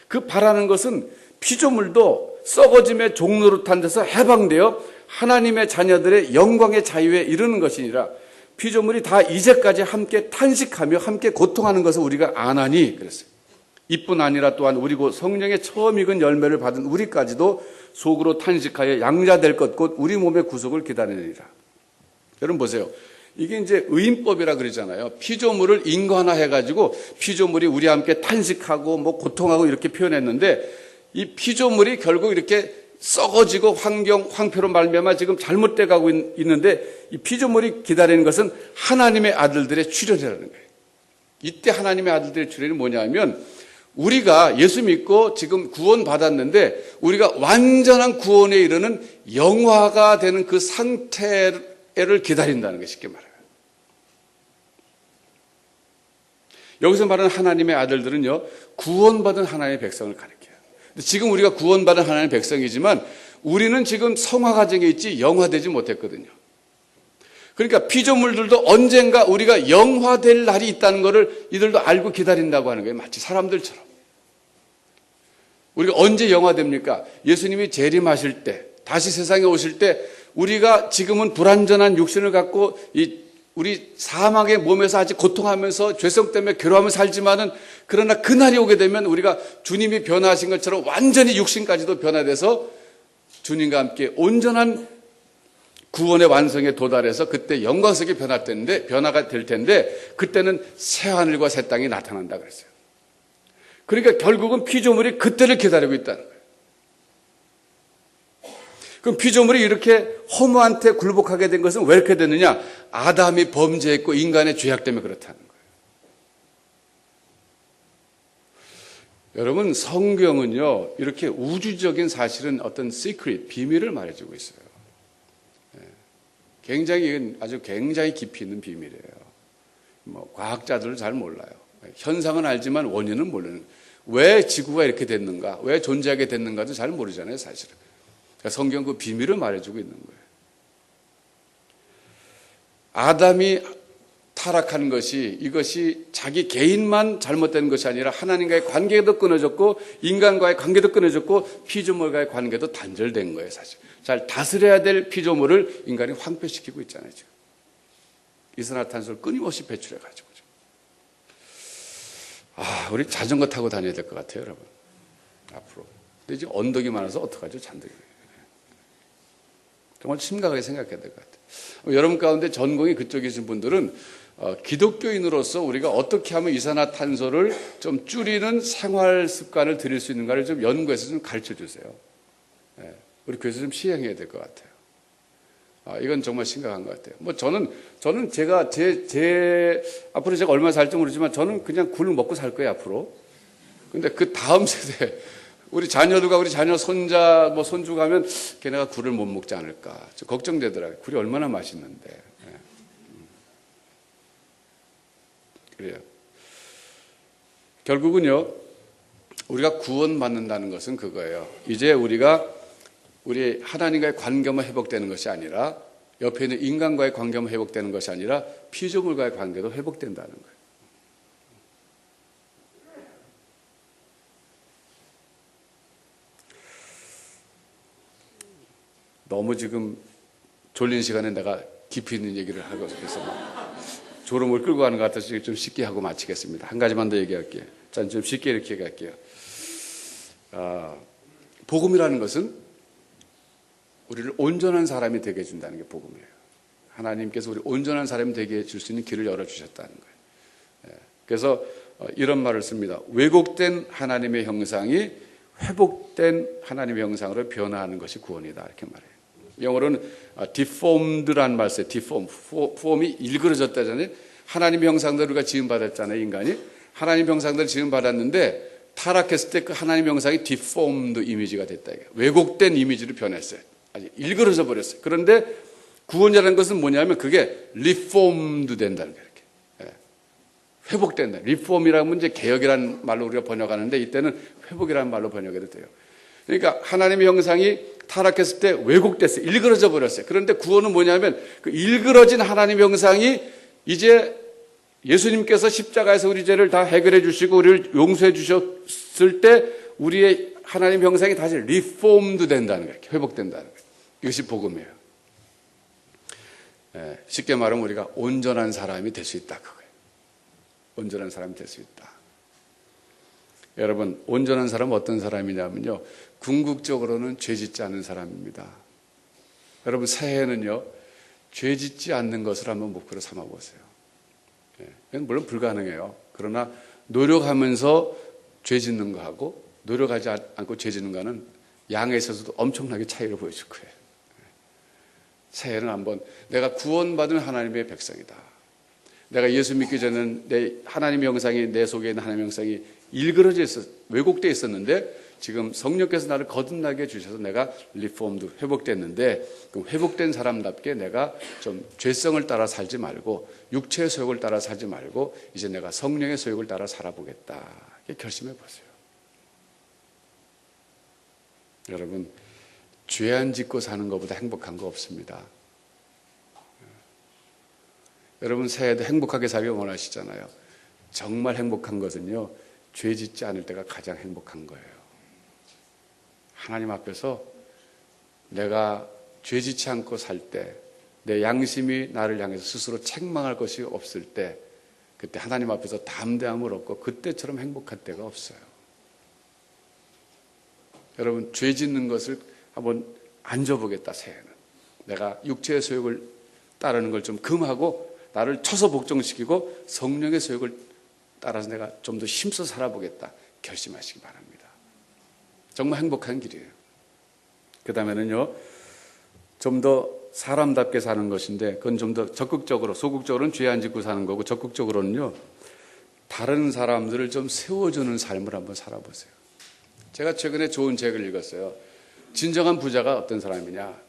그 바라는 것은 피조물도 썩어짐의 종노릇한 데서 해방되어 하나님의 자녀들의 영광의 자유에 이르는 것이니라. 피조물이 다 이제까지 함께 탄식하며 함께 고통하는 것을 우리가 아나니 그랬어요. 이뿐 아니라 또한 우리 곧 성령의 처음 익은 열매를 받은 우리까지도 속으로 탄식하여 양자될 것 곧 우리 몸의 구속을 기다리리라. 여러분 보세요. 이게 이제 의인법이라 그러잖아요. 피조물을 인간화해가지고 피조물이 우리와 함께 탄식하고 뭐 고통하고 이렇게 표현했는데 이 피조물이 결국 이렇게 썩어지고 황폐로 말미암아 지금 잘못돼 가고 있는데 이 피조물이 기다리는 것은 하나님의 아들들의 출현이라는 거예요. 이때 하나님의 아들들의 출현이 뭐냐면 우리가 예수 믿고 지금 구원받았는데 우리가 완전한 구원에 이르는 영화가 되는 그 상태를 기다린다는 게 쉽게 말해요. 여기서 말하는 하나님의 아들들은요, 구원받은 하나님의 백성을 가리켜요. 지금 우리가 구원받은 하나님의 백성이지만 우리는 지금 성화 과정에 있지 영화되지 못했거든요. 그러니까 피조물들도 언젠가 우리가 영화될 날이 있다는 것을 이들도 알고 기다린다고 하는 거예요. 마치 사람들처럼. 우리가 언제 영화됩니까? 예수님이 재림하실 때, 다시 세상에 오실 때 우리가 지금은 불완전한 육신을 갖고 우리 사망의 몸에서 아직 고통하면서 죄성 때문에 괴로워하며 살지만은 그러나 그날이 오게 되면 우리가 주님이 변화하신 것처럼 완전히 육신까지도 변화돼서 주님과 함께 온전한 구원의 완성에 도달해서 그때 영광스럽게 변화가 될 텐데 그때는 새 하늘과 새 땅이 나타난다 그랬어요. 그러니까 결국은 피조물이 그때를 기다리고 있다는 거예요. 그럼 피조물이 이렇게 허무한테 굴복하게 된 것은 왜 이렇게 됐느냐? 아담이 범죄했고 인간의 죄악 때문에 그렇다는 거예요. 여러분 성경은요 이렇게 우주적인 사실은 어떤 시크릿, 비밀을 말해주고 있어요. 아주 굉장히 깊이 있는 비밀이에요. 뭐 과학자들은 잘 몰라요. 현상은 알지만 원인은 모르는 거예요. 왜 지구가 이렇게 됐는가, 왜 존재하게 됐는가도 잘 모르잖아요, 사실은. 그러니까 성경 그 비밀을 말해주고 있는 거예요. 아담이 타락한 이것이 자기 개인만 잘못된 것이 아니라 하나님과의 관계도 끊어졌고 인간과의 관계도 끊어졌고 피조물과의 관계도 단절된 거예요, 사실. 잘 다스려야 될 피조물을 인간이 황폐시키고 있잖아요, 지금. 이산화탄소를 끊임없이 배출해가지고. 우리 자전거 타고 다녀야 될 것 같아요, 여러분. 앞으로. 근데 지금 언덕이 많아서 어떡하죠, 잔뜩이. 정말 심각하게 생각해야 될 것 같아요. 여러분 가운데 전공이 그쪽이신 분들은 기독교인으로서 우리가 어떻게 하면 이산화탄소를 좀 줄이는 생활 습관을 들일 수 있는가를 좀 연구해서 좀 가르쳐 주세요. 우리 교회에서 좀 시행해야 될 것 같아요. 이건 정말 심각한 것 같아요. 뭐 저는 제가 앞으로 제가 얼마 살지 모르지만 저는 그냥 굴을 먹고 살 거예요, 앞으로. 근데 그 다음 세대, 우리 자녀들과 우리 자녀 손자, 손주 가면 걔네가 굴을 못 먹지 않을까. 걱정되더라고요. 굴이 얼마나 맛있는데. 그래요. 결국은요, 우리가 구원받는다는 것은 그거예요. 이제 우리가 우리 하나님과의 관계만 회복되는 것이 아니라 옆에 있는 인간과의 관계만 회복되는 것이 아니라 피조물과의 관계도 회복된다는 거예요. 너무 지금 졸린 시간에 내가 깊이 있는 얘기를 하고 있어서 졸음을 끌고 가는 것 같아서 좀 쉽게 하고 마치겠습니다. 한 가지만 더 얘기할게요. 자, 좀 쉽게 이렇게 얘기할게요. 복음이라는 것은 우리를 온전한 사람이 되게 해준다는 게 복음이에요. 하나님께서 우리 온전한 사람이 되게 해줄 수 있는 길을 열어주셨다는 거예요. 그래서 이런 말을 씁니다. 왜곡된 하나님의 형상이 회복된 하나님의 형상으로 변화하는 것이 구원이다. 이렇게 말해요. 영어로는 deformed라는 말 써요. deform. form이 일그러졌다잖아요. 하나님의 형상대로 우리가 지음받았잖아요. 인간이. 하나님의 형상대로 지음받았는데 타락했을 때 그 하나님의 형상이 deformed 이미지가 됐다. 왜곡된 이미지로 변했어요. 아주 일그러져 버렸어요. 그런데 구원이라는 것은 뭐냐면 그게 reformed 된다는 거예요. 이렇게. 회복된다. reform이라는 건 이제 개혁이라는 말로 우리가 번역하는데 이때는 회복이라는 말로 번역해도 돼요. 그러니까 하나님의 형상이 타락했을 때 왜곡됐어요. 일그러져 버렸어요. 그런데 구원은 뭐냐면 그 일그러진 하나님의 형상이 이제 예수님께서 십자가에서 우리 죄를 다 해결해 주시고 우리를 용서해 주셨을 때 우리의 하나님 형상이 다시 리폼드 된다는 거예요. 회복된다는 거예요. 이것이 복음이에요. 쉽게 말하면 우리가 온전한 사람이 될 수 있다. 그거예요. 온전한 사람이 될 수 있다. 여러분, 온전한 사람은 어떤 사람이냐면요. 궁극적으로는 죄 짓지 않는 사람입니다. 여러분, 새해에는요. 죄 짓지 않는 것을 한번 목표로 삼아 보세요. 이건 물론 불가능해요. 그러나 노력하면서 죄 짓는 거하고 노력하지 않고 죄 짓는 거는 양에 있어서도 엄청나게 차이를 보여줄 거예요. 새해는 한번 내가 구원받은 하나님의 백성이다. 내가 예수 믿기 전에는 내 하나님의 형상이 내 속에 있는 하나님의 형상이 일그러져 왜곡되어 있었는데 지금 성령께서 나를 거듭나게 해주셔서 내가 리폼드 회복됐는데 그 회복된 사람답게 내가 좀 죄성을 따라 살지 말고 육체의 소욕을 따라 살지 말고 이제 내가 성령의 소욕을 따라 살아보겠다. 이렇게 결심해 보세요. 여러분, 죄 안 짓고 사는 것보다 행복한 거 없습니다. 여러분 새해에도 행복하게 살기 원하시잖아요. 정말 행복한 것은요. 죄 짓지 않을 때가 가장 행복한 거예요. 하나님 앞에서 내가 죄 짓지 않고 살 때, 내 양심이 나를 향해서 스스로 책망할 것이 없을 때, 그때 하나님 앞에서 담대함을 얻고 그때처럼 행복할 때가 없어요. 여러분, 죄 짓는 것을 한번 앉아보겠다, 새해는. 내가 육체의 소욕을 따르는 걸 좀 금하고 나를 쳐서 복종시키고 성령의 소욕을 따라서 내가 좀 더 힘써 살아보겠다 결심하시기 바랍니다. 정말 행복한 길이에요. 그 다음에는요, 좀 더 사람답게 사는 것인데 그건 좀 더 적극적으로, 소극적으로는 죄 안 짓고 사는 거고 적극적으로는요, 다른 사람들을 좀 세워주는 삶을 한번 살아보세요. 제가 최근에 좋은 책을 읽었어요. 진정한 부자가 어떤 사람이냐.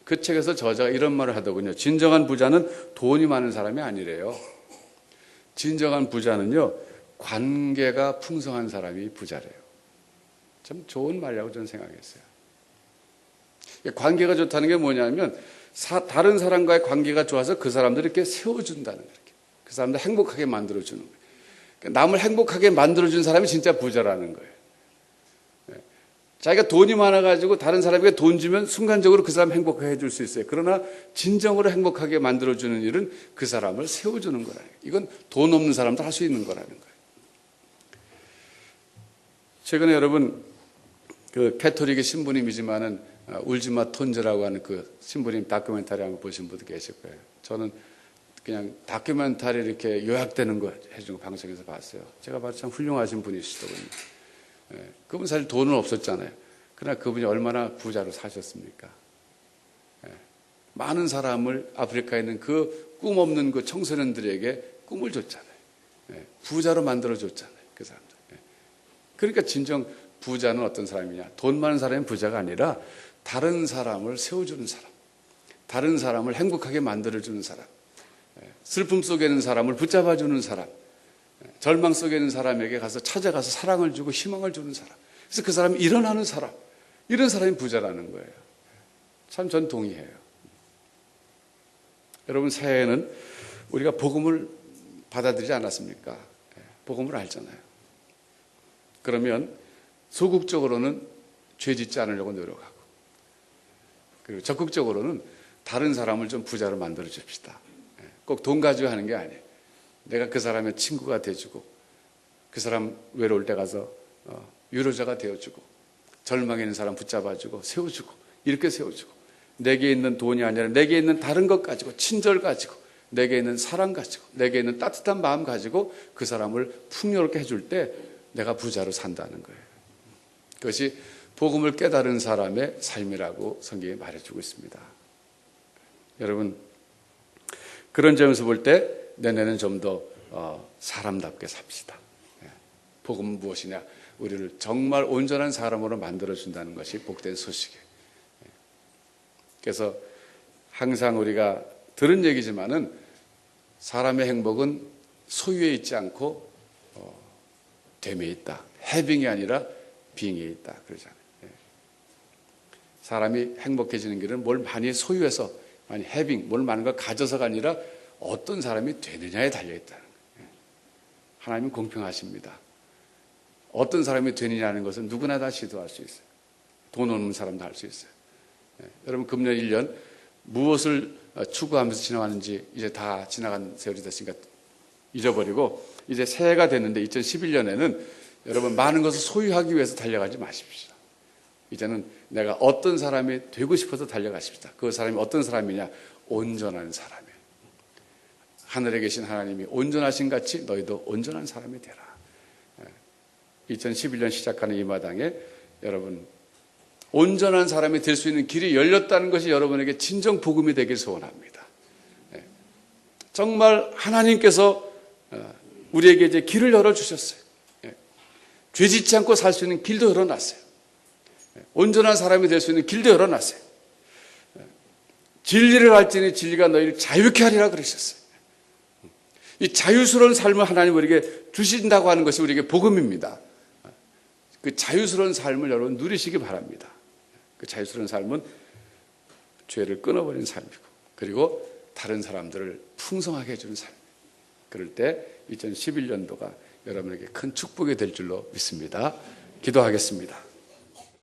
그 책에서 저자가 이런 말을 하더군요. 진정한 부자는 돈이 많은 사람이 아니래요. 진정한 부자는요, 관계가 풍성한 사람이 부자래요. 참 좋은 말이라고 저는 생각했어요. 관계가 좋다는 게 뭐냐면 다른 사람과의 관계가 좋아서 그 사람들을 이렇게 세워준다는 거예요. 그 사람들 행복하게 만들어주는 거예요. 남을 행복하게 만들어준 사람이 진짜 부자라는 거예요. 자기가 돈이 많아가지고 다른 사람에게 돈 주면 순간적으로 그 사람 행복하게 해줄 수 있어요. 그러나 진정으로 행복하게 만들어주는 일은 그 사람을 세워주는 거라는 거예요. 이건 돈 없는 사람도 할 수 있는 거라는 거예요. 최근에 여러분, 그 캐톨릭의 신부님이지만은 울지마 톤즈라고 하는 그 신부님 다큐멘터리 한번 보신 분도 계실 거예요. 저는 그냥 다큐멘터리 이렇게 요약되는 거 해주는 거 방송에서 봤어요. 제가 봐도 참 훌륭하신 분이시더군요. 그분 사실 돈은 없었잖아요. 그러나 그분이 얼마나 부자로 사셨습니까? 많은 사람을 아프리카에 있는 그 꿈 없는 그 청소년들에게 꿈을 줬잖아요. 부자로 만들어줬잖아요. 그 사람들. 그러니까 진정 부자는 어떤 사람이냐. 돈 많은 사람이 부자가 아니라 다른 사람을 세워주는 사람. 다른 사람을 행복하게 만들어주는 사람. 슬픔 속에 있는 사람을 붙잡아주는 사람. 절망 속에 있는 사람에게 가서 찾아가서 사랑을 주고 희망을 주는 사람. 그래서 그 사람이 일어나는 사람. 이런 사람이 부자라는 거예요. 참 전 동의해요. 여러분, 새해에는 우리가 복음을 받아들이지 않았습니까? 복음을 알잖아요. 그러면 소극적으로는 죄 짓지 않으려고 노력하고, 그리고 적극적으로는 다른 사람을 좀 부자로 만들어 줍시다. 꼭 돈 가지고 하는 게 아니에요. 내가 그 사람의 친구가 돼주고, 그 사람 외로울 때 가서 위로자가 되어주고, 절망에 있는 사람 붙잡아주고 세워주고, 이렇게 세워주고, 내게 있는 돈이 아니라 내게 있는 다른 것 가지고, 친절 가지고, 내게 있는 사랑 가지고, 내게 있는 따뜻한 마음 가지고 그 사람을 풍요롭게 해줄 때 내가 부자로 산다는 거예요. 그것이 복음을 깨달은 사람의 삶이라고 성경이 말해주고 있습니다. 여러분, 그런 점에서 볼 때 내년은 좀 더 사람답게 삽시다. 복음은 무엇이냐? 우리를 정말 온전한 사람으로 만들어준다는 것이 복된 소식이에요. 그래서 항상 우리가 들은 얘기지만은 사람의 행복은 소유에 있지 않고 됨에 있다. 해빙이 아니라 빙에 있다. 그러잖아요. 사람이 행복해지는 길은 뭘 많이 소유해서, 많이 해빙, 뭘 많은 걸 가져서가 아니라 어떤 사람이 되느냐에 달려있다는 거예요. 하나님은 공평하십니다. 어떤 사람이 되느냐는 것은 누구나 다 시도할 수 있어요. 돈 없는 사람도 할 수 있어요. 여러분, 금년 1년 무엇을 추구하면서 지나가는지 이제 다 지나간 세월이 됐으니까 잊어버리고, 이제 새해가 됐는데 2011년에는 여러분, 많은 것을 소유하기 위해서 달려가지 마십시오. 이제는 내가 어떤 사람이 되고 싶어서 달려가십시다. 그 사람이 어떤 사람이냐? 온전한 사람이에요. 하늘에 계신 하나님이 온전하신 같이 너희도 온전한 사람이 되라. 2011년 시작하는 이 마당에 여러분, 온전한 사람이 될 수 있는 길이 열렸다는 것이 여러분에게 진정 복음이 되길 소원합니다. 정말 하나님께서 우리에게 이제 길을 열어주셨어요. 죄 짓지 않고 살 수 있는 길도 열어놨어요. 온전한 사람이 될 수 있는 길도 열어놨어요. 진리를 알지니 진리가 너희를 자유케 하리라 그러셨어요. 이 자유스러운 삶을 하나님 우리에게 주신다고 하는 것이 우리에게 복음입니다. 그 자유스러운 삶을 여러분 누리시기 바랍니다. 그 자유스러운 삶은 죄를 끊어버리는 삶이고, 그리고 다른 사람들을 풍성하게 해주는 삶. 그럴 때 2011년도가 여러분에게 큰 축복이 될 줄로 믿습니다. 기도하겠습니다.